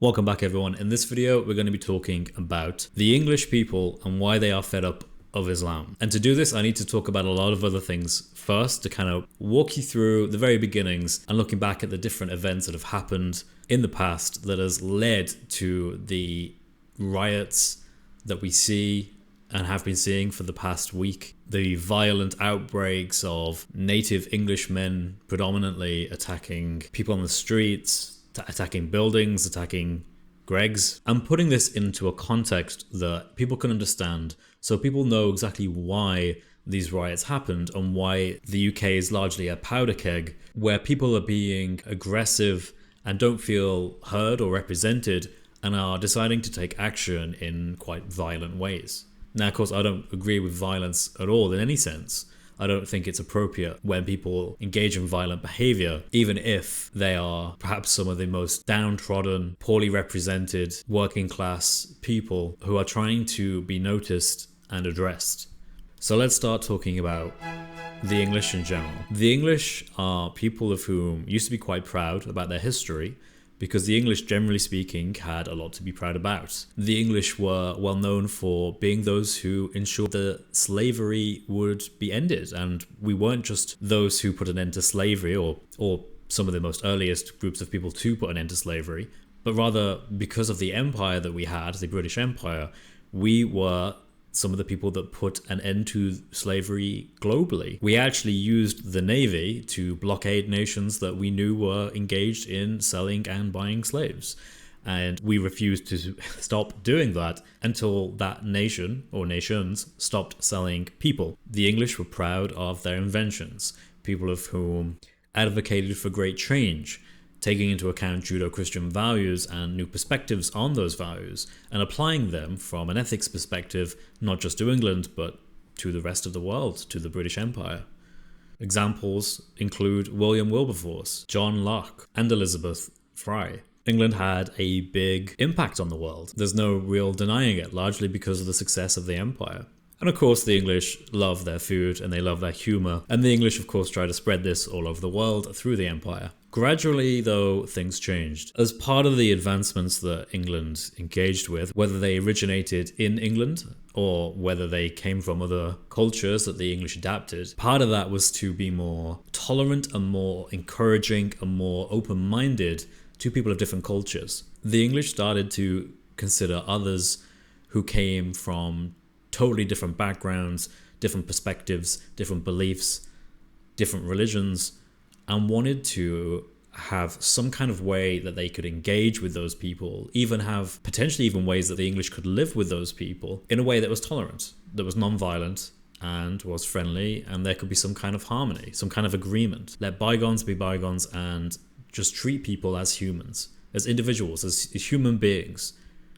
Welcome back everyone. In this video we're going to be talking about the English people and why they are fed up of Islam. And to do this I need to talk about a lot of other things first to kind of walk you through the very beginnings and looking back at the different events that have happened in the past that has led to the riots that we see and have been seeing for the past week. The violent outbreaks of native Englishmen predominantly attacking people on the streets, attacking buildings, attacking Greggs. I'm putting this into a context that people can understand so people know exactly why these riots happened and why the UK is largely a powder keg where people are being aggressive and don't feel heard or represented and are deciding to take action in quite violent ways. Now, of course, I don't agree with violence at all in any sense. I don't think it's appropriate when people engage in violent behavior, even if they are perhaps some of the most downtrodden, poorly represented, working class people who are trying to be noticed and addressed. So let's start talking about the English in general. The English are people of whom used to be quite proud about their history, because the English, generally speaking, had a lot to be proud about. The English were well known for being those who ensured that slavery would be ended, and we weren't just those who put an end to slavery or some of the most earliest groups of people to put an end to slavery, but rather because of the empire that we had, the British Empire, we were some of the people that put an end to slavery globally. We actually used the Navy to blockade nations that we knew were engaged in selling and buying slaves. And we refused to stop doing that until that nation or nations stopped selling people. The English were proud of their inventions, people of whom advocated for great change, taking into account Judeo-Christian values and new perspectives on those values, and applying them from an ethics perspective, not just to England, but to the rest of the world, to the British Empire. Examples include William Wilberforce, John Locke, and Elizabeth Fry. England had a big impact on the world. There's no real denying it, largely because of the success of the empire. And of course, the English love their food and they love their humour, and the English, of course, try to spread this all over the world through the empire. Gradually, though, things changed. As part of the advancements that England engaged with, whether they originated in England or whether they came from other cultures that the English adapted, part of that was to be more tolerant and more encouraging and more open-minded to people of different cultures. The English started to consider others who came from totally different backgrounds, different perspectives, different beliefs, different religions, and wanted to have some kind of way that they could engage with those people, even have potentially even ways that the English could live with those people in a way that was tolerant, that was non-violent and was friendly, and there could be some kind of harmony, some kind of agreement. Let bygones be bygones and just treat people as humans, as individuals, as human beings.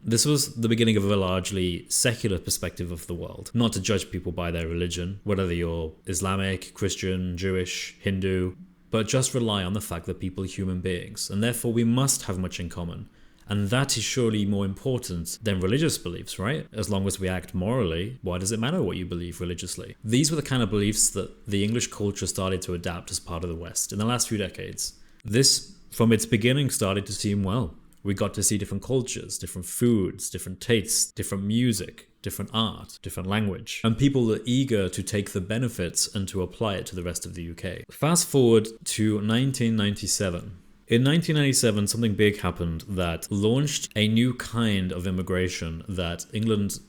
This was the beginning of a largely secular perspective of the world, not to judge people by their religion, whether you're Islamic, Christian, Jewish, Hindu, but just rely on the fact that people are human beings, and therefore we must have much in common. And that is surely more important than religious beliefs, right? As long as we act morally, why does it matter what you believe religiously? These were the kind of beliefs that the English culture started to adapt as part of the West in the last few decades. This, from its beginning, started to seem well. We got to see different cultures, different foods, different tastes, different music, different art, different language, and people are eager to take the benefits and to apply it to the rest of the UK. Fast forward to 1997. In 1997, something big happened that launched a new kind of immigration that England,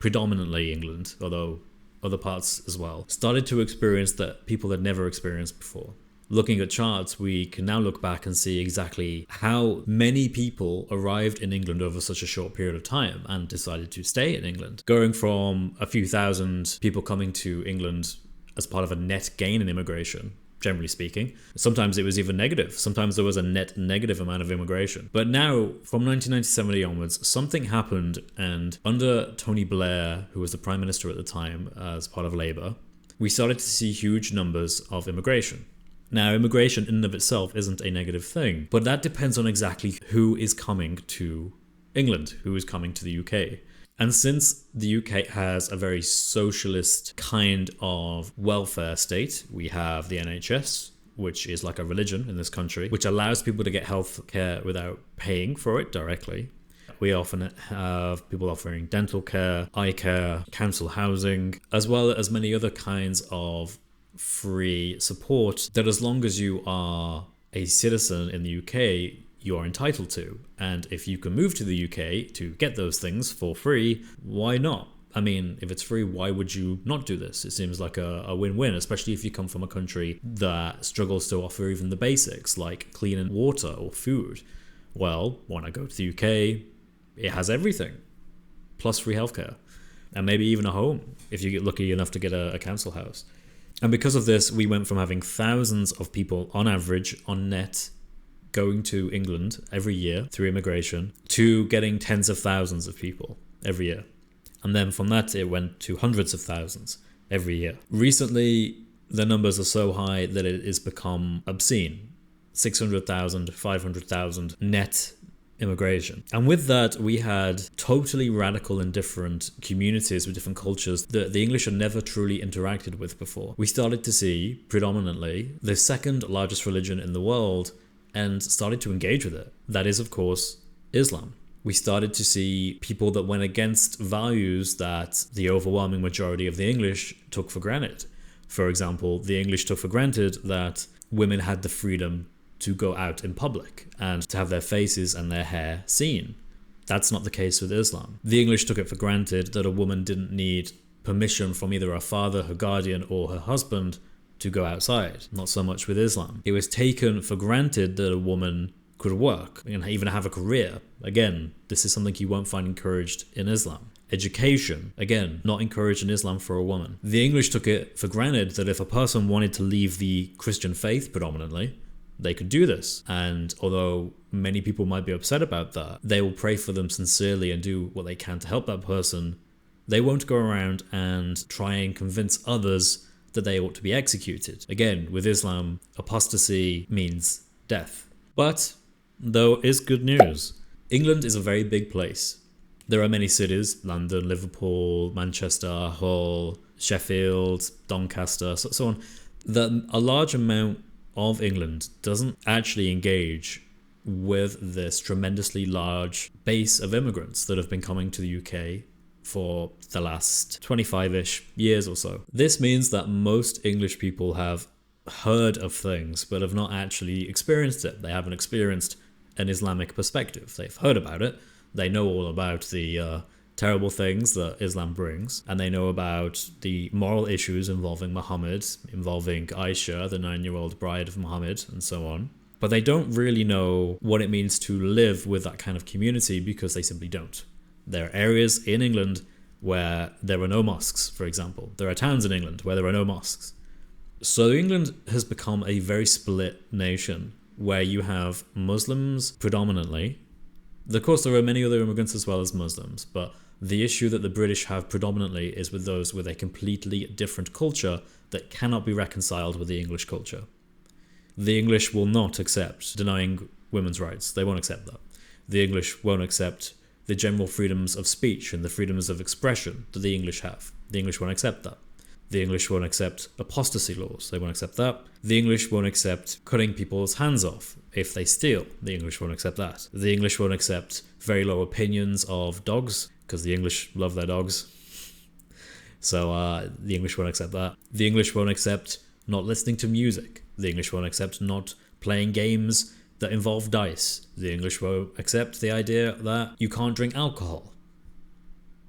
predominantly England, although other parts as well, started to experience that people had never experienced before. Looking at charts, we can now look back and see exactly how many people arrived in England over such a short period of time and decided to stay in England. Going from a few thousand people coming to England as part of a net gain in immigration, generally speaking. Sometimes it was even negative. Sometimes there was a net negative amount of immigration. But now, from 1997 onwards, something happened, and under Tony Blair, who was the Prime Minister at the time as part of Labour, we started to see huge numbers of immigration. Now, immigration in and of itself isn't a negative thing, but that depends on exactly who is coming to England, who is coming to the UK. And since the UK has a very socialist kind of welfare state, we have the NHS, which is like a religion in this country, which allows people to get health care without paying for it directly. We often have people offering dental care, eye care, council housing, as well as many other kinds of free support that, as long as you are a citizen in the UK, you are entitled to. And if you can move to the UK to get those things for free, why not? I mean, if it's free, why would you not do this? It seems like a win-win, especially if you come from a country that struggles to offer even the basics like clean water or food. Well, when I go to the UK, it has everything, plus free healthcare, and maybe even a home if you get lucky enough to get a council house. And because of this, we went from having thousands of people on average, on net, going to England every year through immigration, to getting tens of thousands of people every year. And then from that, it went to hundreds of thousands every year. Recently, the numbers are so high that it has become obscene. 600,000, 500,000 net immigration. And with that, we had totally radical and different communities with different cultures that the English had never truly interacted with before. We started to see predominantly the second largest religion in the world and started to engage with it. That is, of course, Islam. We started to see people that went against values that the overwhelming majority of the English took for granted. For example, the English took for granted that women had the freedom to go out in public and to have their faces and their hair seen. That's not the case with Islam. The English took it for granted that a woman didn't need permission from either her father, her guardian, or her husband to go outside. Not so much with Islam. It was taken for granted that a woman could work and even have a career. Again, this is something you won't find encouraged in Islam. Education, again, not encouraged in Islam for a woman. The English took it for granted that if a person wanted to leave the Christian faith predominantly, they could do this. And although many people might be upset about that, they will pray for them sincerely and do what they can to help that person. They won't go around and try and convince others that they ought to be executed. Again, with Islam, apostasy means death. But though is good news. England is a very big place. There are many cities, London, Liverpool, Manchester, Hull, Sheffield, Doncaster, so on, that a large amount of England doesn't actually engage with this tremendously large base of immigrants that have been coming to the UK for the last 25-ish years or so. This means that most English people have heard of things but have not actually experienced it. They haven't experienced an Islamic perspective. They've heard about it. They know all about the terrible things that Islam brings, and they know about the moral issues involving Muhammad, involving Aisha, the 9-year-old bride of Muhammad, and so on. But they don't really know what it means to live with that kind of community because they simply don't. There are areas in England where there are no mosques, for example. There are towns in England where there are no mosques. So England has become a very split nation where you have Muslims predominantly. Of course, there are many other immigrants as well as Muslims, but the issue that the British have predominantly is with those with a completely different culture that cannot be reconciled with the English culture. The English will not accept denying women's rights. They won't accept that. The English won't accept the general freedoms of speech and the freedoms of expression that the English have. The English won't accept that. The English won't accept apostasy laws. They won't accept that. The English won't accept cutting people's hands off if they steal. The English won't accept that. The English won't accept very low opinions of dogs, because the English love their dogs. So the English won't accept that. The English won't accept not listening to music. The English won't accept not playing games that involve dice. The English won't accept the idea that you can't drink alcohol.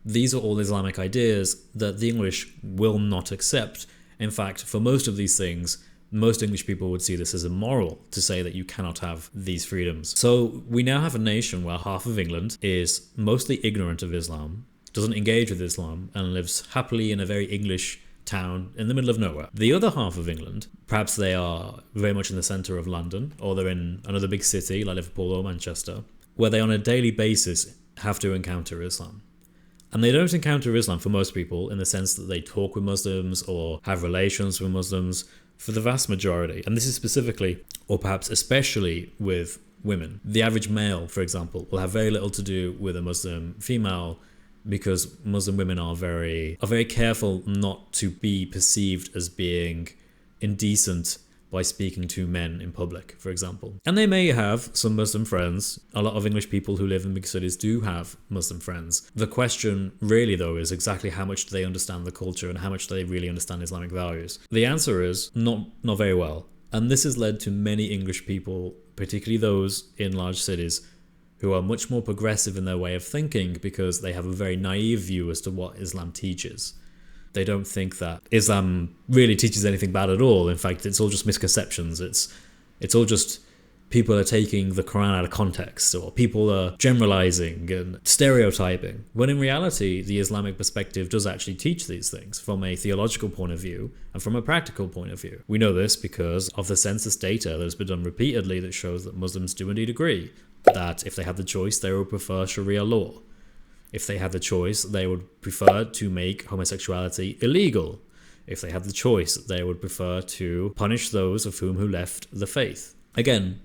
These are all Islamic ideas that the English will not accept. In fact, for most of these things, most English people would see this as immoral to say that you cannot have these freedoms. So we now have a nation where half of England is mostly ignorant of Islam, doesn't engage with Islam, and lives happily in a very English town in the middle of nowhere. The other half of England, perhaps they are very much in the centre of London, or they're in another big city like Liverpool or Manchester, where they on a daily basis have to encounter Islam. And they don't encounter Islam for most people in the sense that they talk with Muslims or have relations with Muslims. For the vast majority, and this is specifically, or perhaps especially with women, the average male, for example, will have very little to do with a Muslim female because Muslim women are very careful not to be perceived as being indecent by speaking to men in public, for example. And they may have some Muslim friends. A lot of English people who live in big cities do have Muslim friends. The question really, though, is exactly how much do they understand the culture and how much do they really understand Islamic values? The answer is not very well. And this has led to many English people, particularly those in large cities, who are much more progressive in their way of thinking because they have a very naive view as to what Islam teaches. They don't think that Islam really teaches anything bad at all. In fact, it's all just misconceptions. It's all just people are taking the Quran out of context, or people are generalizing and stereotyping. When in reality, the Islamic perspective does actually teach these things from a theological point of view and from a practical point of view. We know this because of the census data that has been done repeatedly that shows that Muslims do indeed agree that if they had the choice, they would prefer Sharia law. If they had the choice, they would prefer to make homosexuality illegal. If they had the choice, they would prefer to punish those of whom who left the faith. Again,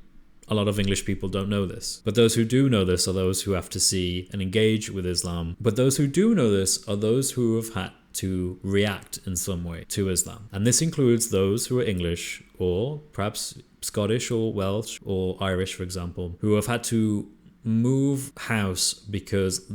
a lot of English people don't know this. But those who do know this are those who have to see and engage with Islam. But those who do know this are those who have had to react in some way to Islam. And this includes those who are English or perhaps Scottish or Welsh or Irish, for example, who have had to move house because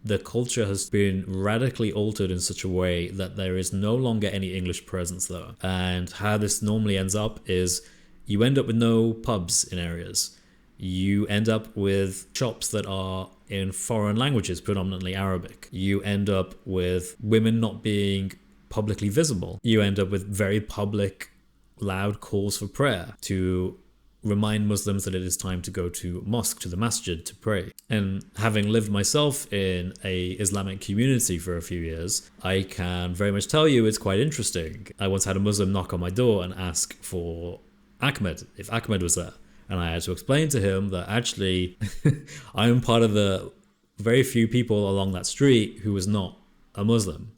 the culture has been radically altered in such a way that there is no longer any English presence there. And how this normally ends up is you end up with no pubs in areas. You end up with shops that are in foreign languages, predominantly Arabic. You end up with women not being publicly visible. You end up with very public, loud calls for prayer to remind Muslims that it is time to go to mosque, to the masjid, to pray. And having lived myself in a Islamic community for a few years, I can very much tell you it's quite interesting. I once had a Muslim knock on my door and ask for Ahmed, if Ahmed was there. And I had to explain to him that actually I am part of the very few people along that street who was not a Muslim.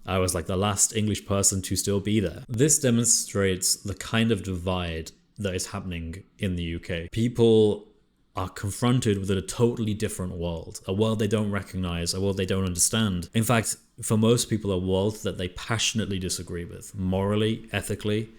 I was like the last English person to still be there. This demonstrates the kind of divide that is happening in the UK. People are confronted with a totally different world, a world they don't recognize, a world they don't understand. In fact, for most people, a world that they passionately disagree with, morally, ethically.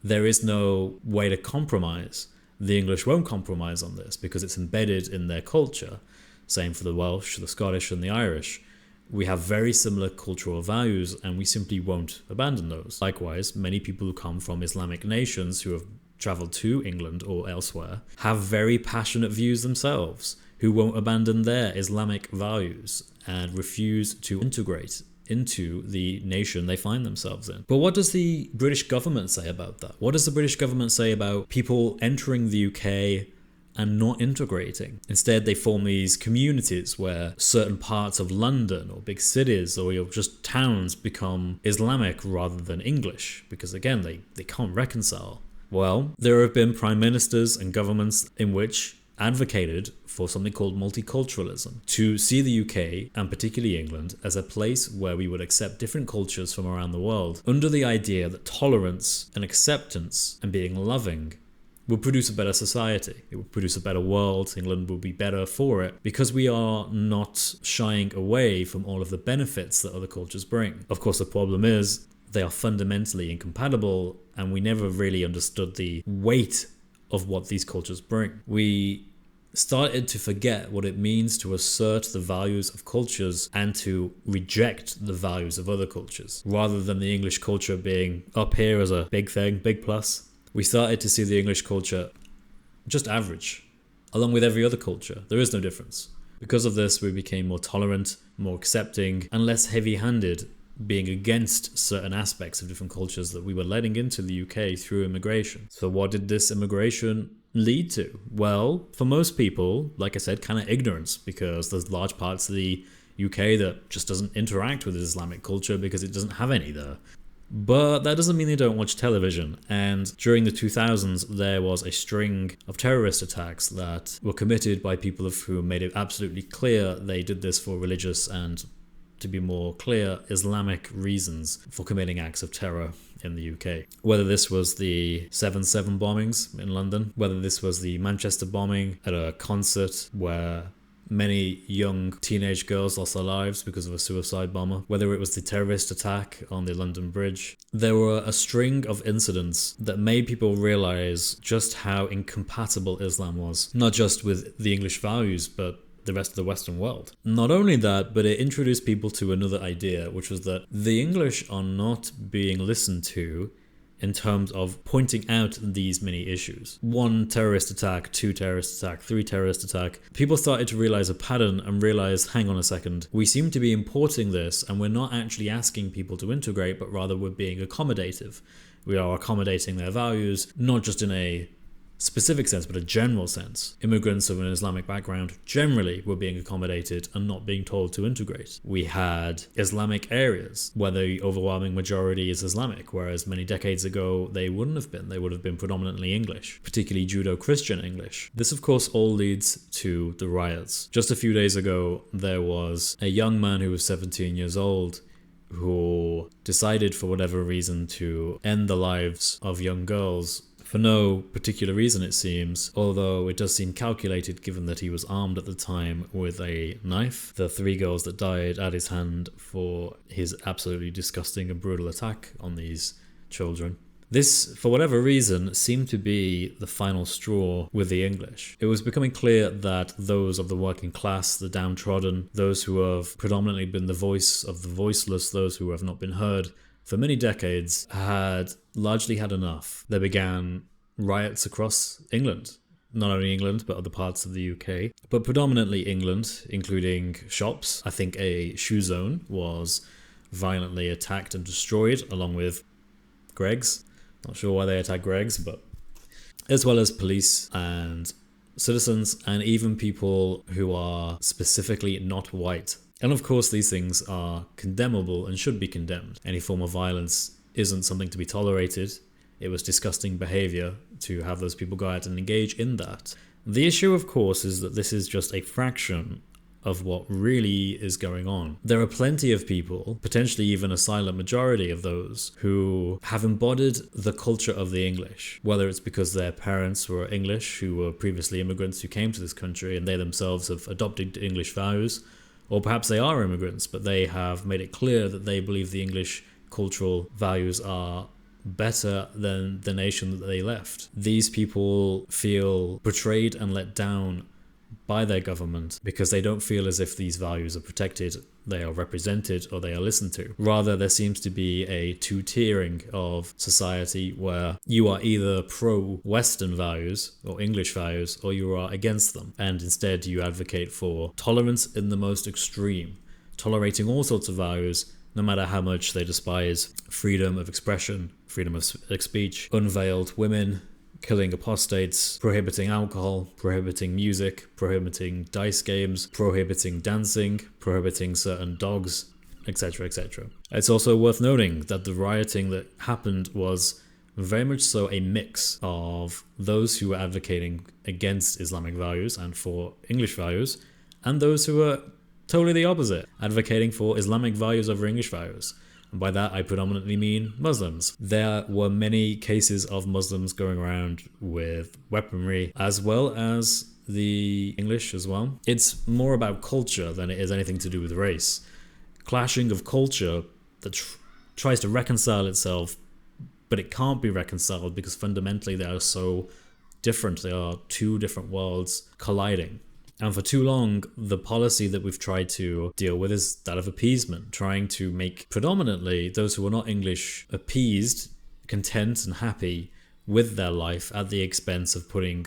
There is no way to compromise. The English won't compromise on this because it's embedded in their culture. Same for the Welsh, the Scottish, and the Irish. We have very similar cultural values and we simply won't abandon those. Likewise, many people who come from Islamic nations who have traveled to England or elsewhere have very passionate views themselves, who won't abandon their Islamic values and refuse to integrate into the nation they find themselves in. But what does the British government say about that? What does the British government say about people entering the UK and not integrating? Instead, they form these communities where certain parts of London or big cities or just towns become Islamic rather than English because, again, they can't reconcile. Well, there have been prime ministers and governments in which advocated for something called multiculturalism, to see the UK, and particularly England, as a place where we would accept different cultures from around the world, under the idea that tolerance and acceptance and being loving would produce a better society. It would produce a better world. England would be better for it because we are not shying away from all of the benefits that other cultures bring. Of course, the problem is they are fundamentally incompatible and we never really understood the weight of what these cultures bring. We started to forget what it means to assert the values of cultures and to reject the values of other cultures. Rather than the English culture being up here as a big thing, big plus, we started to see the English culture just average, along with every other culture. There is no difference. Because of this, we became more tolerant, more accepting, and less heavy-handed, being against certain aspects of different cultures that we were letting into the UK through immigration. So what did this immigration lead to? Well, for most people, like I said, kind of ignorance, because there's large parts of the UK that just doesn't interact with Islamic culture because it doesn't have any there. But that doesn't mean they don't watch television. And during the 2000s, there was a string of terrorist attacks that were committed by people of whom made it absolutely clear they did this for religious and, to be more clear, Islamic reasons for committing acts of terror in the UK. Whether this was the 7/7 bombings in London, whether this was the Manchester bombing at a concert where Many young teenage girls lost their lives because of a suicide bomber, whether it was the terrorist attack on the London Bridge. There were a string of incidents that made people realize just how incompatible Islam was, not just with the English values, but the rest of the Western world. Not only that, but it introduced people to another idea, which was that the English are not being listened to in terms of pointing out these many issues. 1 terrorist attack, 2 terrorist attack, 3 terrorist attack. People started to realize a pattern and realize, hang on a second, we seem to be importing this and we're not actually asking people to integrate, but rather we're being accommodative. We are accommodating their values, not just in a specific sense, but a general sense. Immigrants of an Islamic background generally were being accommodated and not being told to integrate. We had Islamic areas where the overwhelming majority is Islamic, whereas many decades ago they wouldn't have been. They would have been predominantly English, particularly Judeo-Christian English. This of course all leads to the riots. Just a few days ago there was a young man who was 17 years old who decided for whatever reason to end the lives of young girls for no particular reason, it seems, although it does seem calculated given that he was armed at the time with a knife. The 3 girls that died at his hand for his absolutely disgusting and brutal attack on these children. This, for whatever reason, seemed to be the final straw with the English. It was becoming clear that those of the working class, the downtrodden, those who have predominantly been the voice of the voiceless, those who have not been heard, for many decades, had largely had enough. There began riots across England. Not only England, but other parts of the UK. But predominantly England, including shops. I think a shoe zone was violently attacked and destroyed, along with Greggs. Not sure why they attacked Greggs, but as well as police and citizens, and even people who are specifically not white. And of course, these things are condemnable and should be condemned. Any form of violence isn't something to be tolerated. It was disgusting behavior to have those people go out and engage in that. The issue, of course, is that this is just a fraction of what really is going on. There are plenty of people, potentially even a silent majority of those, who have embodied the culture of the English, whether it's because their parents were English, who were previously immigrants who came to this country and they themselves have adopted English values, or perhaps they are immigrants, but they have made it clear that they believe the English cultural values are better than the nation that they left. These people feel betrayed and let down by their government because they don't feel as if these values are protected, they are represented, or they are listened to. Rather, there seems to be a 2-tiering of society where you are either pro-Western values or English values, or you are against them. And instead you advocate for tolerance in the most extreme, tolerating all sorts of values, no matter how much they despise freedom of expression, freedom of speech, unveiled women, killing apostates, prohibiting alcohol, prohibiting music, prohibiting dice games, prohibiting dancing, prohibiting certain dogs, etc., etc. It's also worth noting that the rioting that happened was very much so a mix of those who were advocating against Islamic values and for English values, and those who were totally the opposite, advocating for Islamic values over English values. And by that, I predominantly mean Muslims. There were many cases of Muslims going around with weaponry, as well as the English as well. It's more about culture than it is anything to do with race. Clashing of culture that tries to reconcile itself, but it can't be reconciled because fundamentally they are so different. They are 2 different worlds colliding. And for too long, the policy that we've tried to deal with is that of appeasement, trying to make predominantly those who are not English appeased, content and happy with their life at the expense of putting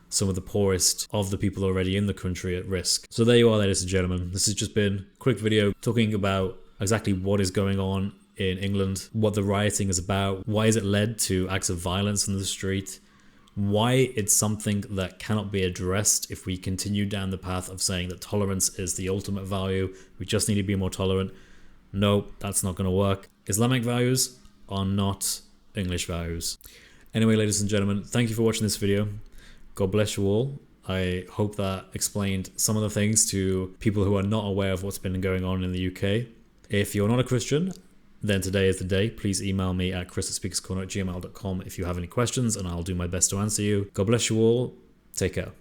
some of the poorest of the people already in the country at risk. So there you are, ladies and gentlemen. This has just been a quick video talking about exactly what is going on in England, what the rioting is about, why has it led to acts of violence in the street, why it's something that cannot be addressed if we continue down the path of saying that tolerance is the ultimate value. We just need to be more tolerant. No, that's not going to work. Islamic values are not English values. Anyway, ladies and gentlemen, thank you for watching this video. God bless you all. I hope that explained some of the things to people who are not aware of what's been going on in the UK. If you're not a Christian, then today is the day. Please email me at chris@speakerscorner@gmail.com if you have any questions, and I'll do my best to answer you. God bless you all. Take care.